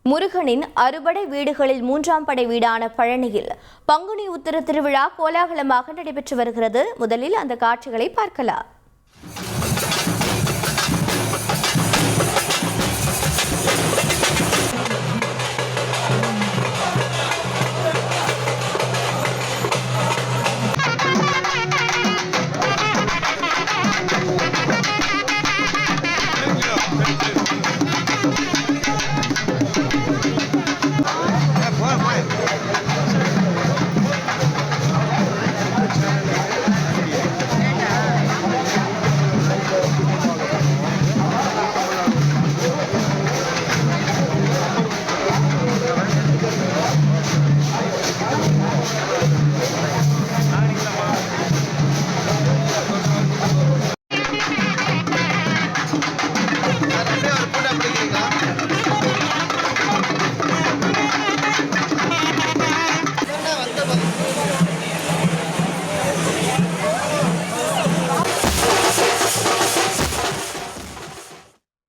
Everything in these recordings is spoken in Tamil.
முருகனின் அறுபடை வீடுகளில் 3ஆம் படை வீடான பழனியில் பங்குனி உத்திர திருவிழா கோலாகலமாக நடைபெற்று வருகிறது. முதலில் அந்த காட்சிகளை பார்க்கலாம்.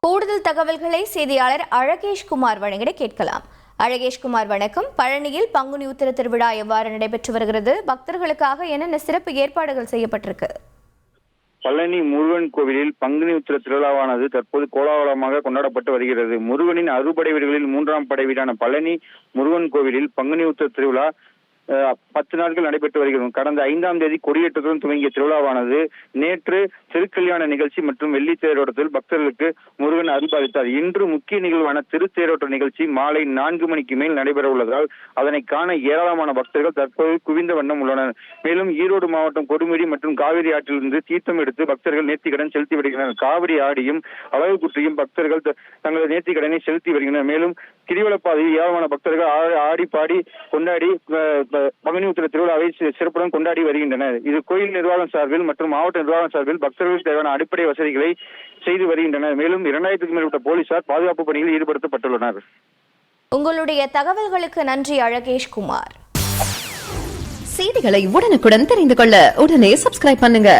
கூடுதல் தகவல்களை செய்தியாளர் அழகேஷ்குமார் வழங்கிட கேட்கலாம். அழகேஷ்குமார் வணக்கம். பழனியில் பங்குனி உத்திர திருவிழா எவ்வாறு நடைபெற்று வருகிறது? பக்தர்களுக்காக என்னென்ன சிறப்பு ஏற்பாடுகள் செய்யப்பட்டிருக்கு? பழனி முருகன் கோவிலில் பங்குனி உத்திர திருவிழாவானது தற்போது கோலாகலமாக கொண்டாடப்பட்டு வருகிறது. முருகனின் அறுபடை வீடுகளில் 3ஆம் படை வீடான பழனி முருகன் கோவிலில் பங்குனி உத்திர திருவிழா 10 நாட்கள் நடைபெற்று வருகிறது. கடந்த 5ஆம் தேதி கொடியேற்றத்துடன் துவங்கிய திருவிழாவானது நேற்று திருக்கல்யாண நிகழ்ச்சி மற்றும் வெள்ளி தேரோட்டத்தில் பக்தர்களுக்கு முருகன் அருள்பாலித்தார். இன்று முக்கிய நிகழ்வான திருத்தேரோட்ட நிகழ்ச்சி மாலை 4 மணிக்கு மேல் நடைபெற உள்ளதால் அதனை காண ஏராளமான பக்தர்கள் தற்போது குவிந்த வண்ணம் உள்ளனர். மேலும் ஈரோடு மாவட்டம் கொடுமுடி மற்றும் காவிரி ஆற்றிலிருந்து தீர்த்தம் எடுத்து பக்தர்கள் நேர்த்திக்கடன் செலுத்தி வருகின்றனர். காவிரி ஆடியும் அழகு குற்றியும் பக்தர்கள் தங்களது நேர்த்திக்கடனை செலுத்தி வருகின்றனர். மேலும் கிரிவலப்பாதையில் ஏராளமான பக்தர்கள் ஆடி பாடி கொண்டாடி பங்குனி உத்திர திருவிழாவை சிறப்புடன் கொண்டாடி வருகின்றனர். இது கோயில் நிர்வாகம் சார்பில் மற்றும் மாவட்ட நிர்வாகம் சார்பில் பக்தர்களுக்கு தேவையான அடிப்படை வசதிகளை செய்து வருகின்றனர். மேலும் 2000க்கும் மேற்பட்ட போலீசார் பாதுகாப்பு பணியில் ஈடுபடுத்தப்பட்டுள்ளனர். உங்களுடைய தகவல்களுக்கு நன்றி அழகேஷ்குமார். செய்திகளை உடனுக்குடன் தெரிந்து கொள்ள உடனே சப்ஸ்கிரைப் பண்ணுங்க.